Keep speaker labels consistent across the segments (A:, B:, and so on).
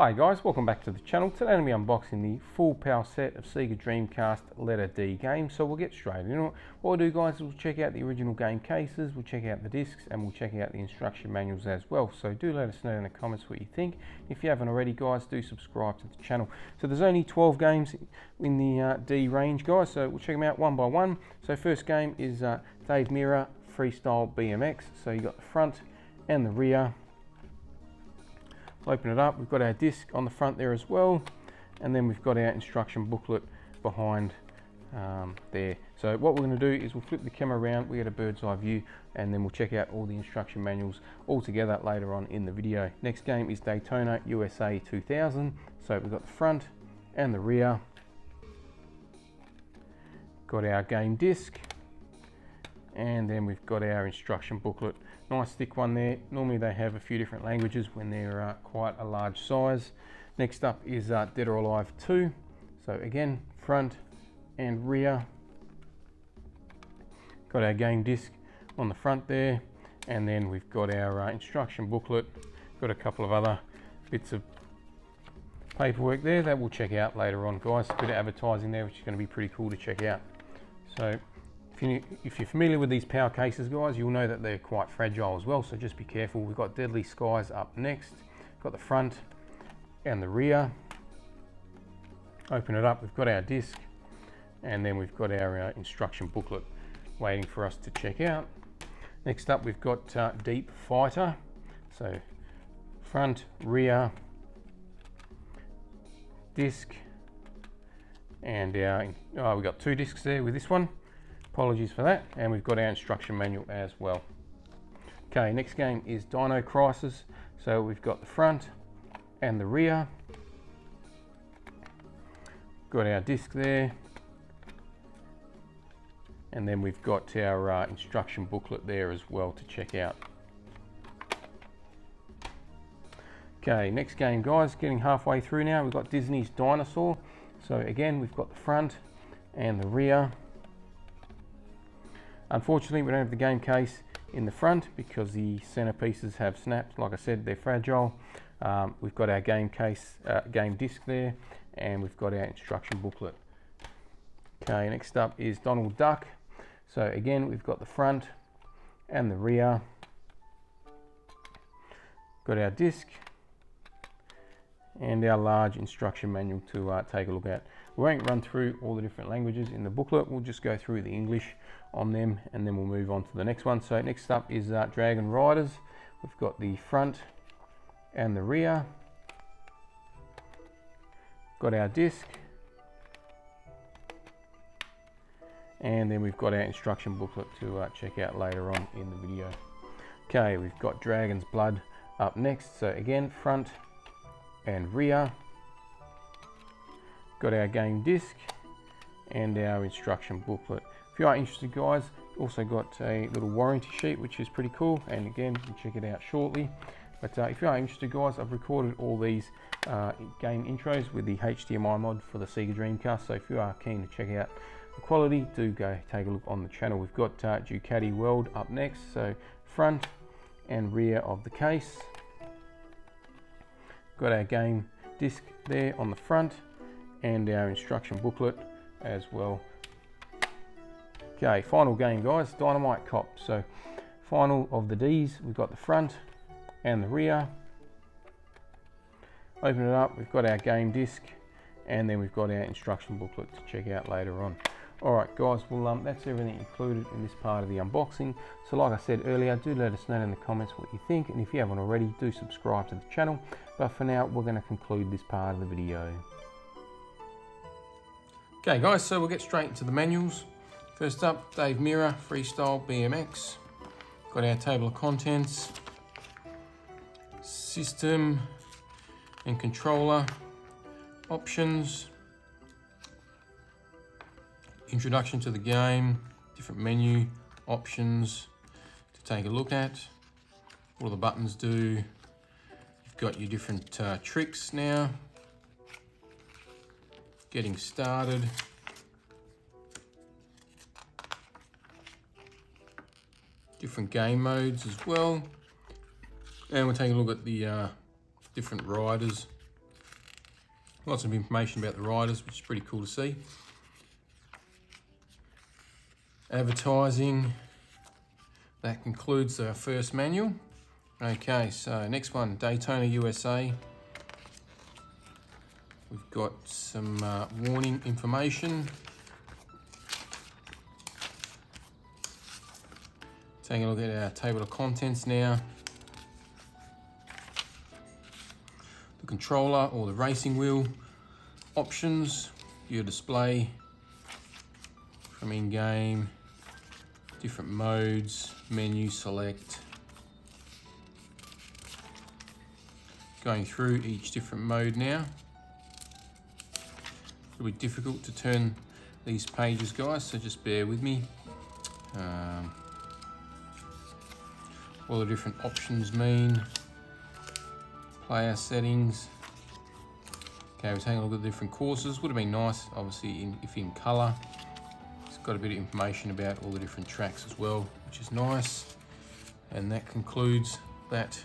A: Hi guys, welcome back to the channel. Today I'm going to be unboxing the full power set of Sega Dreamcast letter D games, so we'll get straight into it. What we'll do guys is we'll check out the original game cases, we'll check out the discs, and we'll check out the instruction manuals as well. So do let us know in the comments what you think. If you haven't already guys, do subscribe to the channel. So there's only 12 games in the D range guys, so we'll check them out one by one. So first game is Dave Mirra Freestyle BMX. So you got the front and the rear. Open it up, we've got our disc on the front there as well, and then we've got our instruction booklet behind there. So what we're going to do is we'll flip the camera around, we get a bird's eye view, and then we'll check out all the instruction manuals all together later on in the video. Next game is Daytona USA 2000. So we've got the front and the rear. Got our game disc, and then we've got our instruction booklet. Nice thick one there. Normally they have a few different languages when they're quite a large size. Next up is Dead or Alive 2. So again, front and rear. Got our game disc on the front there, and then we've got our instruction booklet. Got a couple of other bits of paperwork there that we'll check out later on guys. A bit of advertising there which is going to be pretty cool to check out. So if you're familiar with these power cases guys, you'll know that they're quite fragile as well, so just be careful. We've got Deadly Skies up next. Got the front and the rear. Open it up, we've got our disc, and then we've got our instruction booklet waiting for us to check out. Next up we've got Deep Fighter. So front, rear, disc, and we've got two discs there with this one. Apologies for that, and we've got our instruction manual as well. Okay, next game is Dino Crisis. So we've got the front and the rear. Got our disc there, and then we've got our instruction booklet there as well to check out. Okay, next game guys, getting halfway through now. We've got Disney's Dinosaur. So again, we've got the front and the rear. Unfortunately, we don't have the game case in the front because the centerpieces have snapped. Like I said, they're fragile. We've got our game case, game disc there, and we've got our instruction booklet. Okay, next up is Donald Duck. So again, we've got the front and the rear. Got our disc and our large instruction manual to take a look at. We won't run through all the different languages in the booklet. We'll just go through the English on them, and then we'll move on to the next one. So next up is Dragon Riders. We've got the front and the rear. Got our disc, and then we've got our instruction booklet to check out later on in the video. Okay, we've got Dragon's Blood up next. So again, front and rear. Got our game disc and our instruction booklet. If you are interested guys, also got a little warranty sheet which is pretty cool, and again you can check it out shortly. But if you are interested guys, I've recorded all these game intros with the HDMI mod for the Sega Dreamcast, so if you are keen to check out the quality, do go take a look on the channel. We've got Ducati World up next. So front and rear of the case. Got our game disc there on the front and our instruction booklet as well. Okay, final game guys, Dynamite Cop. So final of the D's, we've got the front and the rear. Open it up, we've got our game disc, and then we've got our instruction booklet to check out later on. Alright guys, well that's everything included in this part of the unboxing. So like I said earlier, do let us know in the comments what you think, and if you haven't already, do subscribe to the channel. But for now, we're going to conclude this part of the video. Okay guys, so we'll get straight into the manuals. First up, Dave Mirra Freestyle BMX. Got our table of contents, system and controller, options, introduction to the game, different menu options to take a look at, what all the buttons do. You've got your different tricks now, getting started, different game modes as well, and we'll take a look at the different riders Lots of information about the riders, which is pretty cool to see. Advertising. That concludes our first manual. Okay, so next one, Daytona, USA. We've got some warning information. Taking a look at our table of contents now. The controller or the racing wheel options, your display from in-game, different modes, menu select. Going through each different mode now. It'll be difficult to turn these pages, guys, so just bear with me. All the different options mean. Player settings. Okay, we're taking a look at the different courses. Would have been nice, obviously, if in colour. It's got a bit of information about all the different tracks as well, which is nice. And that concludes that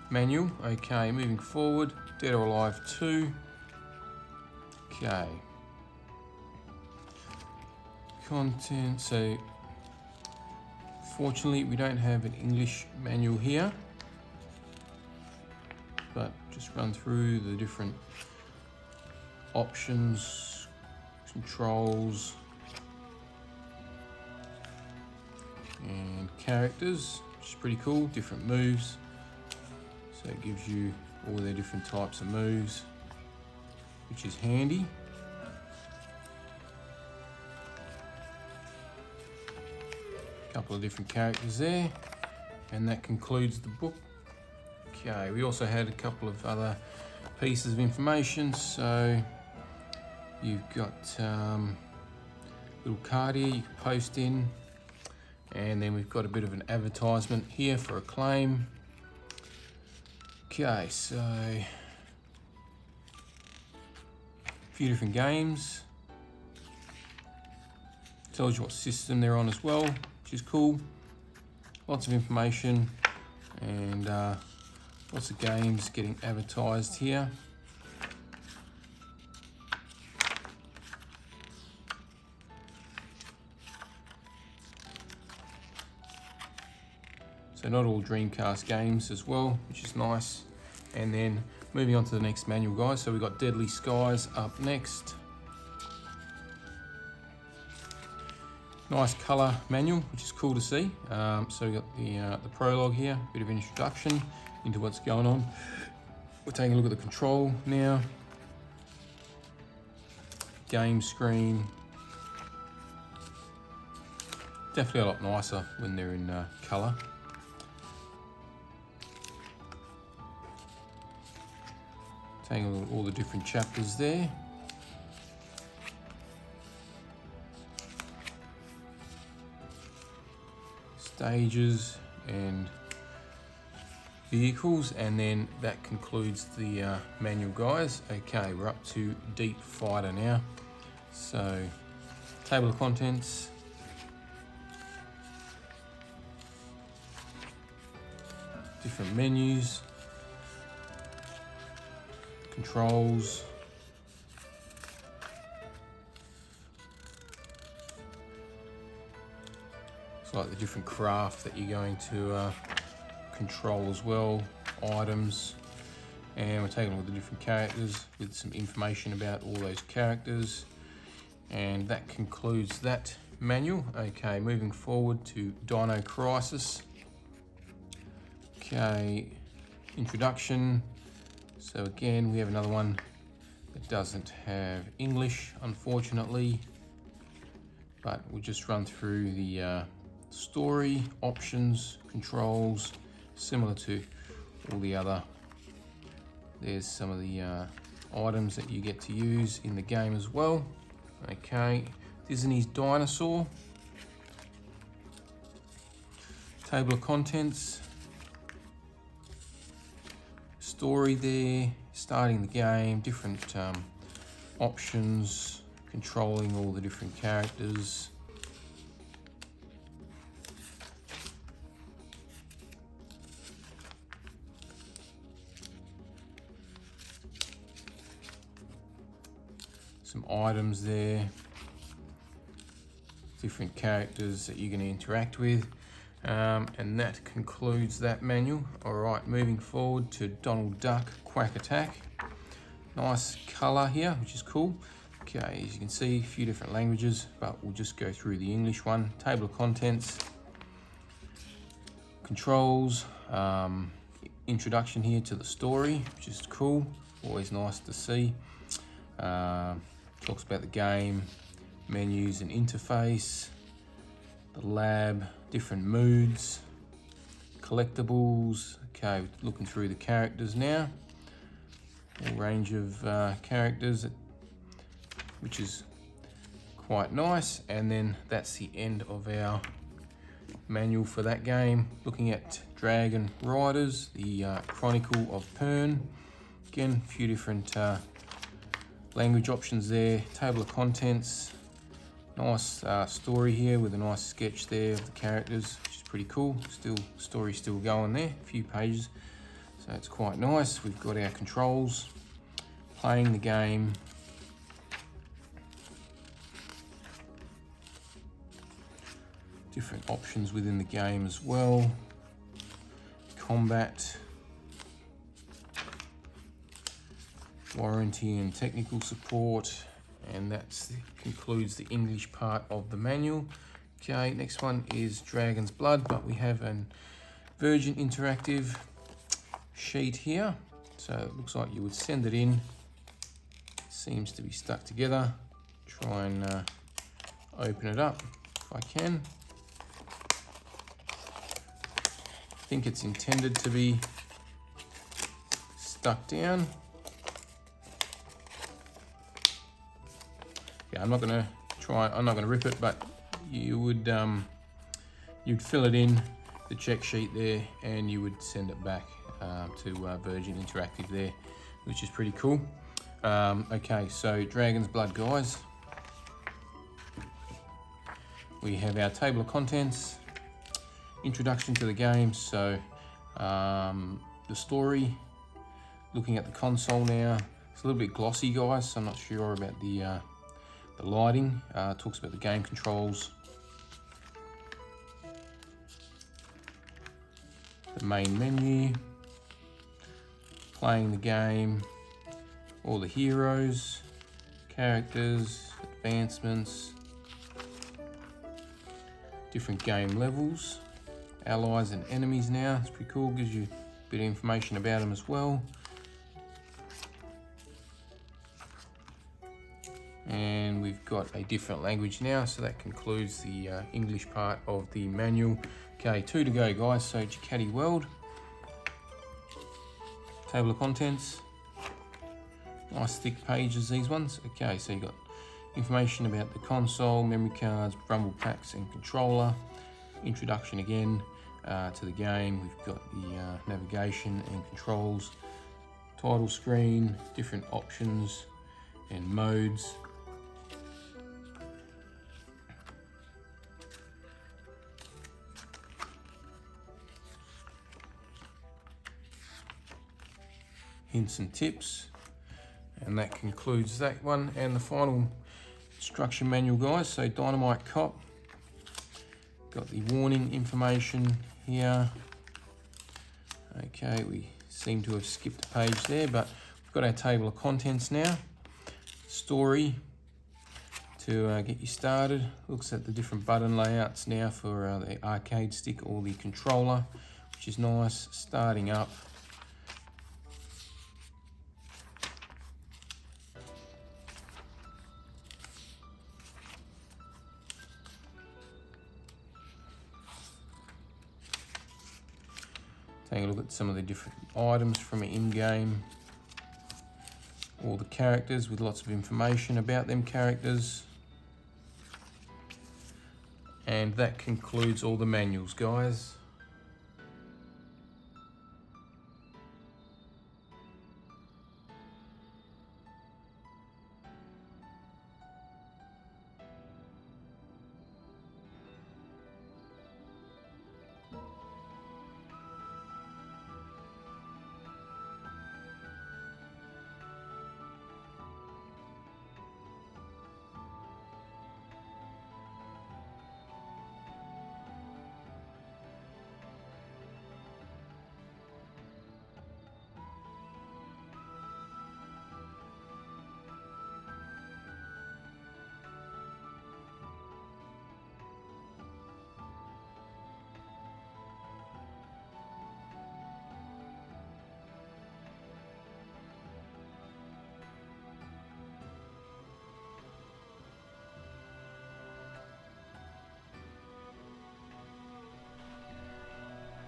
A: manual. Okay, moving forward, Dead or Alive 2. Okay. Content, so fortunately we don't have an English manual here, but just run through the different options, controls, and characters, which is pretty cool, different moves. So it gives you all their different types of moves, which is handy. Couple of different characters there, and that concludes the book. Okay, we also had a couple of other pieces of information. So you've got a little card here you can post in, and then we've got a bit of an advertisement here for a claim. Okay, so a few different games. Tells you what system they're on as well, which is cool. Lots of information and lots of games getting advertised here. So not all Dreamcast games as well, which is nice. And then moving on to the next manual, guys. So we've got Deadly Skies up next. Nice colour manual, which is cool to see. So we've got the prologue here, bit of introduction into what's going on. We're taking a look at the control now. Game screen. Definitely a lot nicer when they're in colour. Taking a look at all the different chapters there. Stages and vehicles, and then that concludes the manual, guys. Okay, we're up to Deep Fighter now. So, table of contents. Different menus. Controls. It's like the different craft that you're going to control as well, items, and we're taking a look at the different characters with some information about all those characters, and that concludes that manual. Okay, moving forward to Dino Crisis. Okay, introduction. So again, we have another one that doesn't have English, unfortunately, but we'll just run through the story, options, controls, similar to all the other. There's some of the items that you get to use in the game as well. Okay, Disney's Dinosaur. Table of contents. Story there, starting the game, different options, controlling all the different characters. some items there, different characters that you're going to interact with, and that concludes that manual. Alright, moving forward to Donald Duck Quack Attack. Nice colour here, which is cool. Okay, as you can see, a few different languages, but we'll just go through the English one. Table of contents, controls, introduction here to the story, which is cool, always nice to see. Talks about the game, menus and interface, the lab, different moods, collectibles. Okay, looking through the characters now. A range of characters, which is quite nice. And then that's the end of our manual for that game. Looking at Dragon Riders, the Chronicle of Pern. Again, a few different language options there. Table of contents. Nice story here with a nice sketch there of the characters, which is pretty cool. Story still going there, a few pages. So it's quite nice. We've got our controls, playing the game, different options within the game as well, combat, warranty and technical support, and that concludes the English part of the manual. Okay, next one is Dragon's Blood, but we have an Virgin Interactive sheet here. So it looks like you would send it in. Seems to be stuck together. Try and open it up if I can. I think it's intended to be stuck down. Yeah, I'm not going to rip it, but you would you'd fill it in, the check sheet there, and you would send it back to Virgin Interactive there, which is pretty cool. Okay, so Dragon's Blood, guys. We have our table of contents, introduction to the game, so the story, looking at the console now. It's a little bit glossy, guys, so I'm not sure about the lighting. Talks about the game controls, the main menu, playing the game, all the heroes, characters, advancements, different game levels, allies and enemies now. It's pretty cool, gives you a bit of information about them as well. And we've got a different language now, so that concludes the English part of the manual. Okay, 2 to go, guys. So Ducati World, table of contents, nice thick pages, these ones. Okay, so you got information about the console, memory cards, rumble packs and controller, introduction again to the game. We've got the navigation and controls, title screen, different options and modes. Hints and tips, and that concludes that one. And the final instruction manual, guys. So Dynamite Cop, got the warning information here. Okay, we seem to have skipped a page there, but we've got our table of contents now. Story to get you started. Looks at the different button layouts now for the arcade stick or the controller, which is nice. Starting up. Taking a look at some of the different items from an in-game. All the characters with lots of information about them characters. And that concludes all the manuals, guys.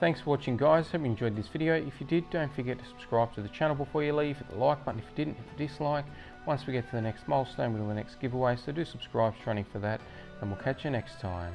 A: Thanks for watching, guys. Hope you enjoyed this video. If you did, don't forget to subscribe to the channel before you leave. Hit the like button if you didn't, hit the dislike. Once we get to the next milestone, we'll do the next giveaway, so do subscribe, training for that, and we'll catch you next time.